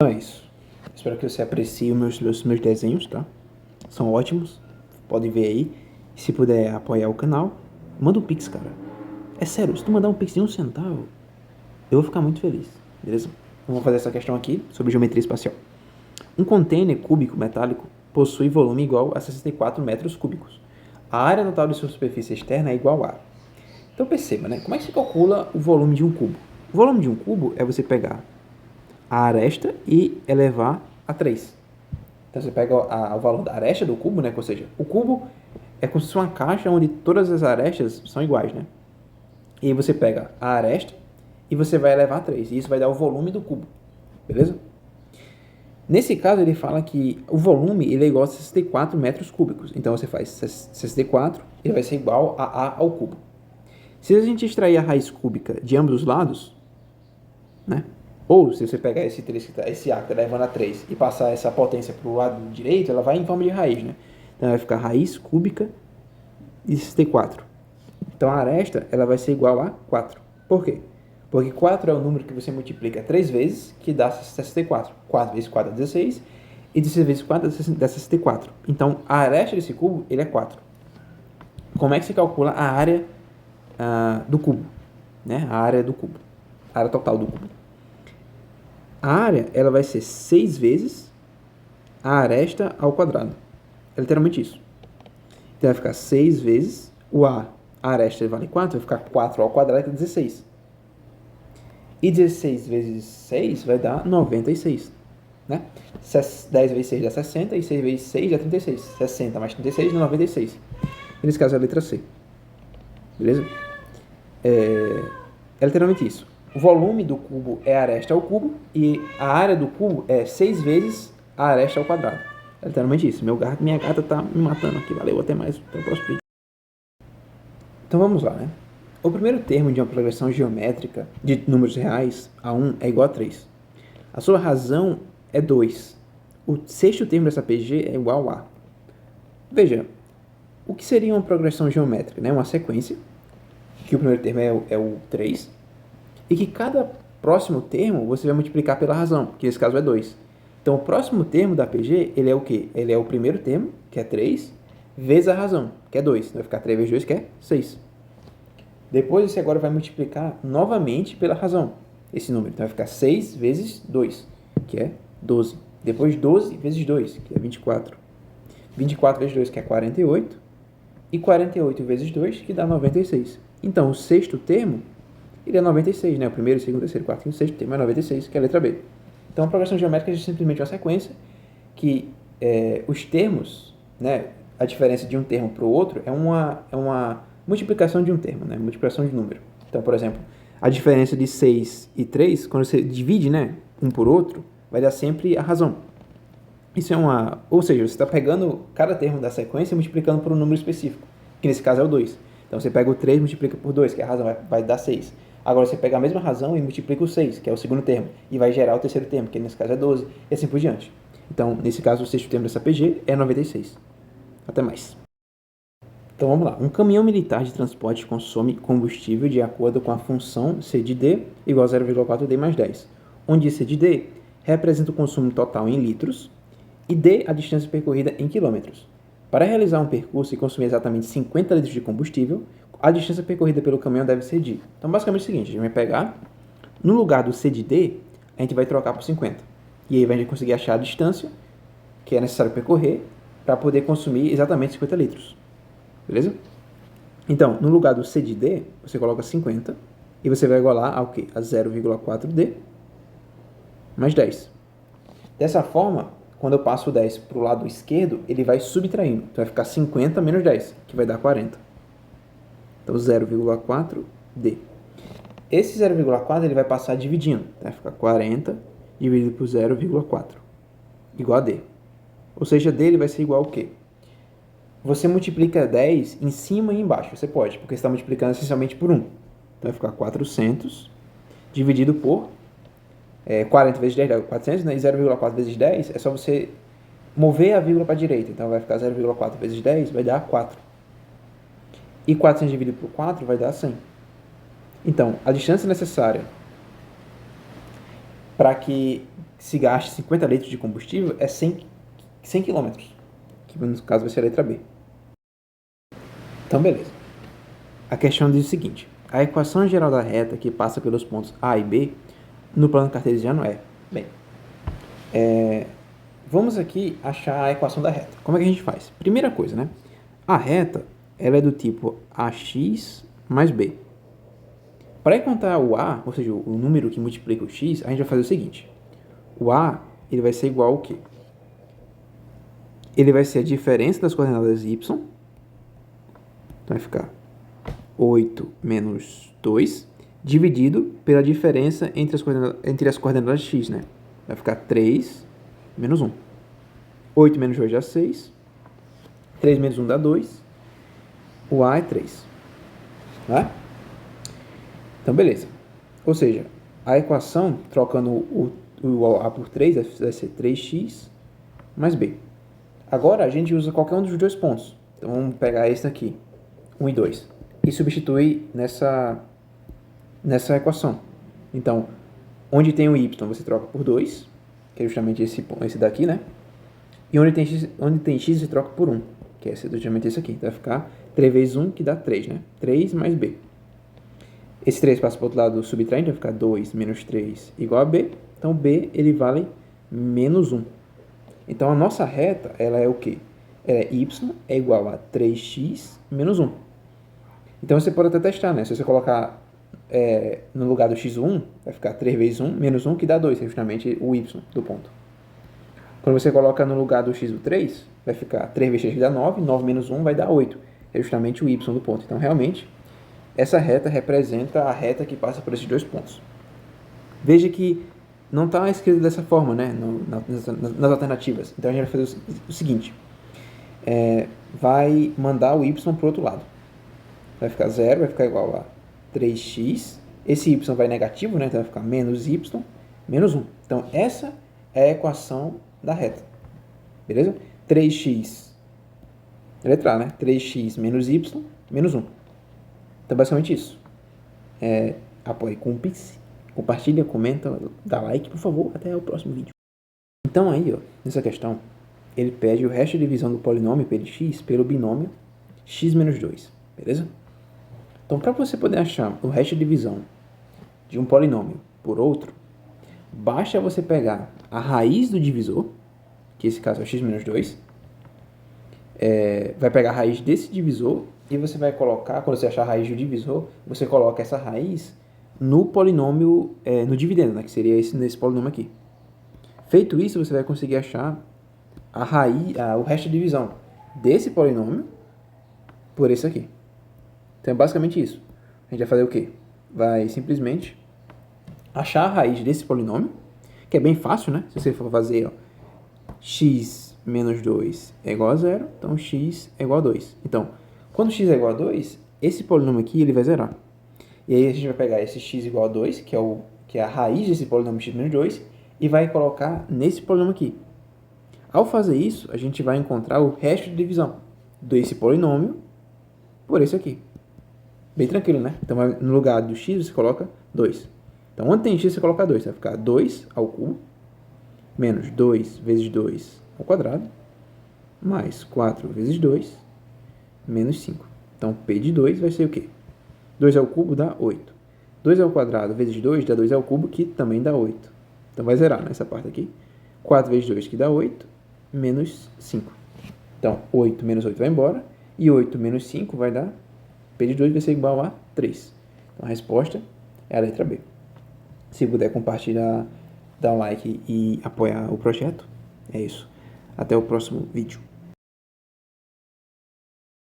Então é isso. Espero que você aprecie os meus desenhos, tá? São ótimos. Podem ver aí. Se puder apoiar o canal, manda um pix, cara. É sério, se tu mandar um pix de 1 centavo, eu vou ficar muito feliz, beleza? Vamos fazer essa questão aqui sobre geometria espacial. Um container cúbico metálico possui volume igual a 64 metros cúbicos. A área total de sua superfície externa é igual a... Então perceba, né? Como é que se calcula o volume de um cubo? O volume de um cubo é você pegar a aresta e elevar a 3. Então você pega o valor da aresta do cubo, né? Ou seja, o cubo é como se fosse uma caixa onde todas as arestas são iguais, né? E aí você pega a aresta e você vai elevar a 3. E isso vai dar o volume do cubo, beleza? Nesse caso, ele fala que o volume ele é igual a 64 metros cúbicos. Então você faz 64, ele vai ser igual a A ao cubo. Se a gente extrair a raiz cúbica de ambos os lados, né? Ou se você pegar esse A que está levando a 3 e passar essa potência para o lado direito, ela vai em forma de raiz, né? Então vai ficar raiz cúbica de 64. Então a aresta ela vai ser igual a 4. Por quê? Porque 4 é o número que você multiplica 3 vezes, que dá 64. 4 vezes 4 é 16, e 16 vezes 4 dá 64. Então a aresta desse cubo ele é 4. Como é que se calcula a área do cubo? Né? A área do cubo. A área total do cubo. A área ela vai ser 6 vezes a aresta ao quadrado. É literalmente isso. Então vai ficar 6 vezes a aresta vale 4, vai ficar 4 ao quadrado, que é 16. E 16 vezes 6 vai dar 96. Né? 10 vezes 6 dá 60, e 6 vezes 6 dá 36. 60 mais 36 dá 96. E nesse caso é a letra C. Beleza? É literalmente isso. O volume do cubo é a aresta ao cubo e a área do cubo é 6 vezes a aresta ao quadrado. É literalmente isso. Minha gata tá me matando aqui. Valeu, até mais. Até o próximo vídeo. Então vamos lá, né? O primeiro termo de uma progressão geométrica de números reais, A1, é igual a 3. A sua razão é 2. O sexto termo dessa PG é igual a... Veja, o que seria uma progressão geométrica? Né? Uma sequência, que o primeiro termo é o 3, e que cada próximo termo você vai multiplicar pela razão, que nesse caso é 2. Então o próximo termo da PG, ele é o quê? Ele é o primeiro termo, que é 3, vezes a razão, que é 2. Então vai ficar 3 vezes 2, que é 6. Depois você agora vai multiplicar novamente pela razão, esse número. Então vai ficar 6 vezes 2, que é 12. Depois 12 vezes 2, que é 24. 24 vezes 2, que é 48. E 48 vezes 2, que dá 96. Então o sexto termo, ele é 96, né? O primeiro, o segundo, o terceiro, o quarto e o sexto termo é 96, que é a letra B. Então a progressão geométrica é simplesmente uma sequência que os termos, né? A diferença de um termo para o outro é uma multiplicação de um termo, né? Multiplicação de número. Então, por exemplo, a diferença de 6 e 3, quando você divide, né, um por outro, vai dar sempre a razão. Isso é uma... Ou seja, você está pegando cada termo da sequência e multiplicando por um número específico, que nesse caso é o 2. Então, você pega o 3 e multiplica por 2, que a razão vai dar 6. Agora, você pega a mesma razão e multiplica o 6, que é o segundo termo, e vai gerar o terceiro termo, que nesse caso é 12, e assim por diante. Então, nesse caso, o sexto termo dessa PG é 96. Até mais. Então vamos lá. Um caminhão militar de transporte consome combustível de acordo com a função C de D igual a 0,4D mais 10, onde C de D representa o consumo total em litros e D a distância percorrida em quilômetros. Para realizar um percurso e consumir exatamente 50 litros de combustível, a distância percorrida pelo caminhão deve ser de... Então basicamente é o seguinte, a gente vai pegar, no lugar do C de D, a gente vai trocar por 50. E aí a gente vai conseguir achar a distância que é necessário percorrer para poder consumir exatamente 50 litros. Beleza? Então, no lugar do C de D, você coloca 50 e você vai igualar ao quê? A 0,4D mais 10. Dessa forma, quando eu passo o 10 para o lado esquerdo, ele vai subtraindo. Então vai ficar 50 menos 10, que vai dar 40. Então 0,4D. Esse 0,4 ele vai passar dividindo. Vai ficar 40 dividido por 0,4 igual a D. Ou seja, D ele vai ser igual ao quê? Você multiplica 10 em cima e embaixo. Você pode, porque você está multiplicando essencialmente por 1. Então vai ficar 400 dividido por 40 vezes 10 dá 400, né? E 0,4 vezes 10 é só você mover a vírgula para a direita. Então vai ficar 0,4 vezes 10 vai dar 4. E 400 dividido por 4 vai dar 100. Então, a distância necessária para que se gaste 50 litros de combustível é 100 km, que no caso vai ser a letra B. Então, beleza. A questão diz o seguinte: a equação geral da reta que passa pelos pontos A e B no plano cartesiano é... Bem, vamos aqui achar a equação da reta. Como é que a gente faz? Primeira coisa, né? A reta, ela é do tipo AX mais B. Para encontrar o A, ou seja, o número que multiplica o X, a gente vai fazer o seguinte. O A, ele vai ser igual ao quê? Ele vai ser a diferença das coordenadas Y. Então vai ficar 8 menos 2, dividido pela diferença entre as coordenadas x, né? Vai ficar 3 menos 1. 8 menos 2 dá 6. 3 menos 1 dá 2. O A é 3. Tá? Então, beleza. Ou seja, a equação, trocando o A por 3, vai ser 3x mais B. Agora, a gente usa qualquer um dos dois pontos. Então, vamos pegar esse aqui, 1 e 2, e substituir nessa equação. Então, onde tem o y, você troca por 2, que é justamente esse daqui, né? E onde tem x, você troca por 1, que é justamente esse aqui. Então, vai ficar 3 vezes 1, que dá 3, né? 3 mais b. Esse 3 passa para o outro lado subtraindo, vai ficar 2 menos 3 igual a b. Então, b, ele vale menos 1. Então, a nossa reta, ela é o quê? Ela é y é igual a 3x menos 1. Então, você pode até testar, né? Se você colocar no lugar do x1, vai ficar 3 vezes 1 menos 1, que dá 2, é justamente o y do ponto. Quando você coloca no lugar do x do 3, vai ficar 3 vezes 3 que dá 9, 9 menos 1 vai dar 8, é justamente o y do ponto. Então, realmente, essa reta representa a reta que passa por esses dois pontos. Veja que não está escrito dessa forma, né, nas alternativas. Então, a gente vai fazer o seguinte, vai mandar o y para o outro lado. Vai ficar 0, vai ficar igual a 3x. Esse y vai negativo, né, então vai ficar menos y, menos 1. Então, essa é a equação da reta. Beleza? 3x, letra A, né? 3x menos y, menos 1. Então, basicamente isso. Apoie com o Pix, compartilha, comenta, dá like, por favor. Até o próximo vídeo. Então, aí, ó, nessa questão, ele pede o resto de divisão do polinômio p de x pelo binômio x menos 2. Beleza? Então, para você poder achar o resto de divisão de um polinômio por outro, basta você pegar a raiz do divisor, que esse caso é x menos 2, vai pegar a raiz desse divisor e você vai colocar, quando você achar a raiz do divisor, você coloca essa raiz no polinômio, no dividendo, né, que seria nesse polinômio aqui. Feito isso, você vai conseguir achar a raiz, o resto de divisão desse polinômio por esse aqui. Então, é basicamente isso. A gente vai fazer o quê? Vai simplesmente achar a raiz desse polinômio, que é bem fácil, né? Se você for fazer, ó, x menos 2 é igual a 0, então x é igual a 2. Então, quando x é igual a 2, esse polinômio aqui ele vai zerar. E aí a gente vai pegar esse x igual a 2, que é a raiz desse polinômio x menos 2, e vai colocar nesse polinômio aqui. Ao fazer isso, a gente vai encontrar o resto de divisão desse polinômio por esse aqui. Bem tranquilo, né? Então, no lugar do x, você coloca 2. Então, onde tem x, você coloca 2. Vai ficar 2 ao cubo, menos 2 vezes 2 ao quadrado, mais 4 vezes 2, menos 5. Então, p de 2 vai ser o quê? 2 ao cubo dá 8. 2 ao quadrado vezes 2 dá 2 ao cubo, que também dá 8. Então, vai zerar nessa parte aqui. 4 vezes 2, que dá 8, menos 5. Então, 8 menos 8 vai embora, e 8 menos 5 vai dar... P de 2 vai ser igual a 3. Então, a resposta é a letra B. Se puder compartilhar, dar um like e apoiar o projeto, é isso. Até o próximo vídeo.